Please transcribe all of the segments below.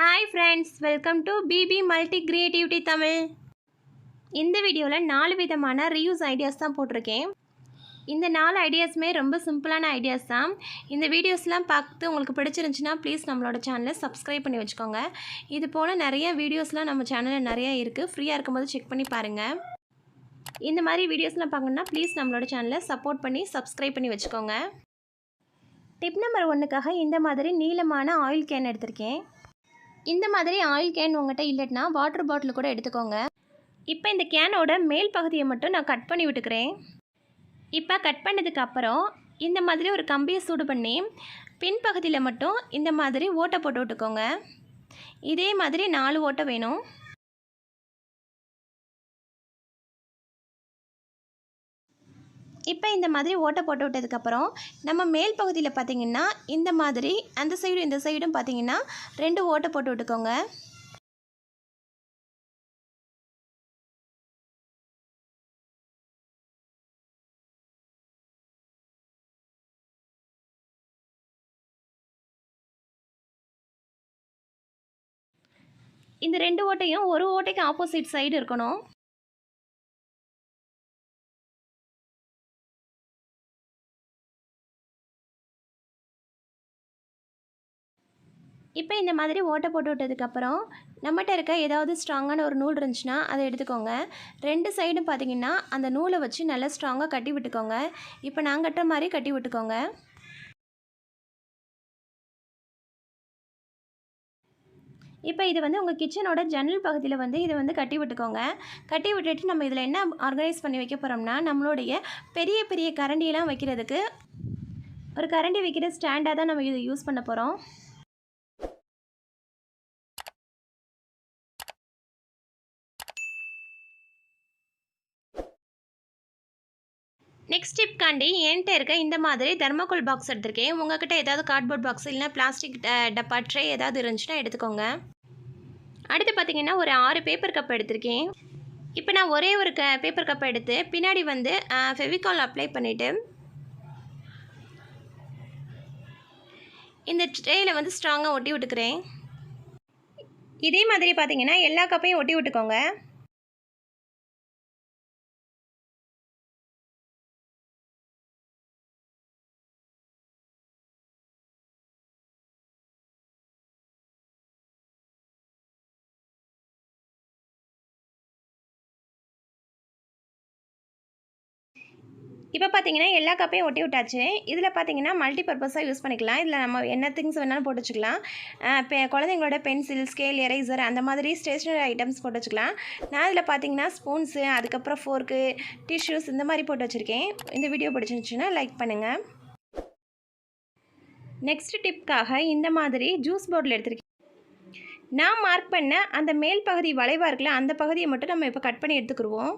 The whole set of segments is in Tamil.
Hi friends, welcome to BB Multi Creativity Tamil. இந்த வீடியோவில் 4 விதமான ரீயூஸ் ஐடியாஸ் தான் போட்டிருக்கேன். இந்த 4 ஐடியாஸுமே ரொம்ப சிம்பிளான ஐடியாஸ் தான். இந்த வீடியோஸ்லாம் பார்த்து உங்களுக்கு பிடிச்சிருந்துச்சுன்னா ப்ளீஸ் நம்மளோட சேனலை சப்ஸ்கிரைப் பண்ணி வச்சுக்கோங்க. இது போல் நிறைய வீடியோஸ்லாம் நம்ம சேனலில் நிறைய இருக்குது. ஃப்ரீயாக இருக்கும்போது செக் பண்ணி பாருங்கள். இந்த மாதிரி வீடியோஸ்லாம் பார்க்கணுன்னா ப்ளீஸ் நம்மளோட சேனலை சப்போர்ட் பண்ணி சப்ஸ்கிரைப் பண்ணி வச்சுக்கோங்க. டிப் நம்பர் 1க்காக இந்த மாதிரி நீளமான ஆயில் கேன் எடுத்திருக்கேன். இந்த மாதிரி ஆயில் கேன் உங்கள்கிட்ட இல்லைன்னா வாட்டர் பாட்டில் கூட எடுத்துக்கோங்க. இப்போ இந்த கேனோட மேல் பகுதியை மட்டும் நான் கட் பண்ணி விட்டுக்கிறேன். இப்போ கட் பண்ணதுக்கு அப்புறம் இந்த மாதிரி ஒரு கம்பியை சூடு பண்ணி பின்பகுதியில் மட்டும் இந்த மாதிரி ஓட்டை போட்டு விட்டுக்கோங்க. இதே மாதிரி 4 ஓட்டை வேணும். இப்போ இந்த மாதிரி ஓட்டை போட்டு விட்டதுக்கப்புறம் நம்ம மேல் பகுதியில் பார்த்திங்கன்னா இந்த மாதிரி அந்த சைடும் இந்த சைடும் பார்த்திங்கன்னா 2 ஓட்டை போட்டு விட்டுக்கோங்க. இந்த 2 ஓட்டையும் ஒரு ஓட்டைக்கு ஆப்போசிட் சைடு இருக்கணும். இப்போ இந்த மாதிரி ஓட்டை போட்டு விட்டதுக்கப்புறம் நம்மகிட்ட இருக்க ஏதாவது ஸ்ட்ராங்கான ஒரு நூல் இருந்துச்சுன்னா அதை எடுத்துக்கோங்க. 2 சைடும் பார்த்திங்கன்னா அந்த நூலை வச்சு நல்லா ஸ்ட்ராங்காக கட்டி விட்டுக்கோங்க. இப்போ நான் கட்டுற மாதிரி கட்டி விட்டுக்கோங்க. இப்போ இது வந்து உங்கள் கிச்சனோட ஜன்னல் பகுதியில் இதை கட்டி விட்டுக்கோங்க. கட்டி விட்டுட்டு நம்ம இதில் என்ன ஆர்கனைஸ் பண்ணி வைக்க போகிறோம்னா நம்மளுடைய பெரிய பெரிய கரண்டியெல்லாம் வைக்கிறதுக்கு ஒரு கரண்டி வைக்கிற ஸ்டாண்டாக தான் நம்ம இதை யூஸ் பண்ண போகிறோம். நெக்ஸ்ட் டிப்காண்டி என்கிட்ட இருக்க இந்த மாதிரி தெர்மாக்கோல் பாக்ஸ் எடுத்திருக்கேன். உங்கள்கிட்ட ஏதாவது கார்ட்போர்ட் பாக்ஸ் இல்லைனா பிளாஸ்டிக் டப்பா ட்ரே ஏதாவது இருந்துச்சுன்னா எடுத்துக்கோங்க. அடுத்து பார்த்திங்கன்னா ஒரு 6 பேப்பர் கப் எடுத்திருக்கேன். இப்போ நான் ஒரே ஒரு பேப்பர் கப் எடுத்து பின்னாடி ஃபெவிகால் அப்ளை பண்ணிவிட்டு இந்த ட்ரேயில் ஸ்ட்ராங்காக ஒட்டி விட்டுக்கிறேன். இதே மாதிரி பார்த்திங்கன்னா எல்லா கப்பையும் ஒட்டி விட்டுக்கோங்க. இப்போ பார்த்தீங்கன்னா எல்லா கப்பையும் ஒட்டி விட்டாச்சு. இதில் பார்த்தீங்கன்னா மல்டி பர்பஸாக யூஸ் பண்ணிக்கலாம். இதில் நம்ம என்ன திங்ஸ் வேணாலும் போட்டு வச்சுக்கலாம். குழந்தைங்களோட பென்சில், ஸ்கேல், எரேசர் அந்த மாதிரி ஸ்டேஷ்னரி ஐட்டம்ஸ் போட்டு வச்சுக்கலாம். நான் இதில் பார்த்தீங்கன்னா ஸ்பூன்ஸு, அதுக்கப்புறம் ஃபோர்க்கு, டிஷ்யூஸ் இந்த மாதிரி போட்டு வச்சுருக்கேன். இந்த வீடியோ பிடிச்சிருந்துச்சுன்னா லைக் பண்ணுங்கள். நெக்ஸ்ட் டிப்காக இந்த மாதிரி ஜூஸ் பாட்டில் எடுத்துருக்கேன். நான் மார்க் பண்ண அந்த மேல் பகுதி வளைவாக இருக்குல்ல அந்த பகுதியை மட்டும் நம்ம இப்போ கட் பண்ணி எடுத்துக்கிடுவோம்.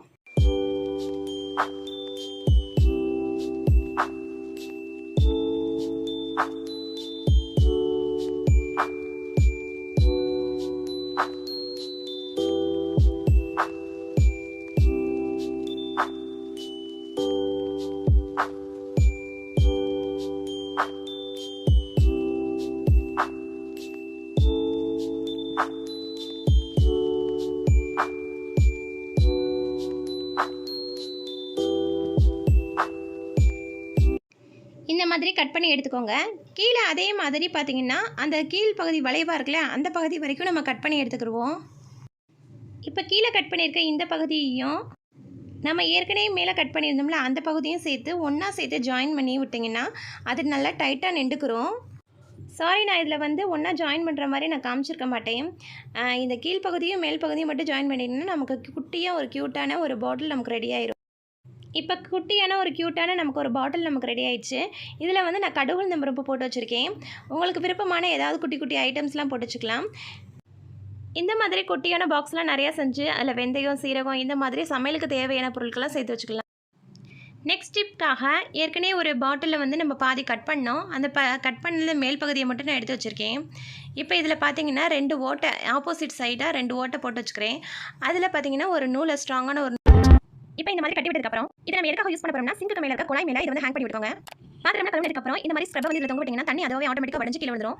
இந்த மாதிரி கட் பண்ணி எடுத்துக்கோங்க. கீழே அதே மாதிரி பார்த்திங்கன்னா அந்த கீழ் பகுதி வளைவாக இருக்குல்ல அந்த பகுதி வரைக்கும் நம்ம கட் பண்ணி எடுத்துக்கிடுவோம். இப்போ கீழே கட் பண்ணியிருக்க இந்த பகுதியையும் நம்ம ஏற்கனவே மேலே கட் பண்ணியிருந்தோம்ல அந்த பகுதியும் சேர்த்து ஒன்றா சேர்த்து ஜாயின் பண்ணி விட்டிங்கன்னா அது நல்லா டைட்டாக நின்றுக்கிறோம். சாரி, நான் இதில் ஒன்றா ஜாயின் பண்ணுற மாதிரி நான் காமிச்சிருக்க மாட்டேன். இந்த கீழ்ப்பகுதியும் மேல் பகுதியும் மட்டும் ஜாயின் பண்ணிட்டோம்னா நமக்கு குட்டியாக ஒரு க்யூட்டான ஒரு பாட்டில் நமக்கு ரெடி ஆயிடும். இப்போ குட்டியான ஒரு க்யூட்டான நமக்கு ஒரு பாட்டில் நமக்கு ரெடி ஆயிடுச்சு. இதில் நான் கடுகு பருப்பு போட்டு வச்சுருக்கேன். உங்களுக்கு விருப்பமான ஏதாவது குட்டி குட்டி ஐட்டம்ஸ்லாம் போட்டு வச்சுக்கலாம். இந்த மாதிரி குட்டியான பாக்ஸ்லாம் நிறையா செஞ்சு அதில் வெந்தயம், சீரகம் இந்த மாதிரி சமையலுக்கு தேவையான பொருட்கள்லாம் சேர்த்து வச்சுக்கலாம். நெக்ஸ்ட் டிப்காக ஏற்கனவே ஒரு பாட்டிலில் நம்ம பாதி கட் பண்ணோம். அந்த கட் பண்ணல மேல் பகுதியை மட்டும் நான் எடுத்து வச்சுருக்கேன். இப்போ இதில் பார்த்தீங்கன்னா 2 ஓட்டை ஆப்போசிட் சைடாக 2 ஓட்டை போட்டு வச்சுக்கிறேன். அதில் பார்த்தீங்கன்னா ஒரு நூலை ஸ்ட்ராங்கான ஒரு இப்போ இந்த மாதிரி கட்டி விட்டதுக்கப்புறம் இதை நம்ம எதுக்காக யூஸ் பண்ண போறோம்னா சிங்க்கு மேலே இருக்க குழாய் மேலே இதை ஹேங் பண்ணி விட்டுக்கோங்க. பாத்திரம்லாம் கழுவினதுக்கு அப்புறம் இந்த மாதிரி ஸ்க்ரப் இதில் தொங்க விட்டீங்கன்னா தண்ணி அதுவே ஆட்டோமேட்டிக்காக வடிஞ்சு கீழே விழுந்துரும்.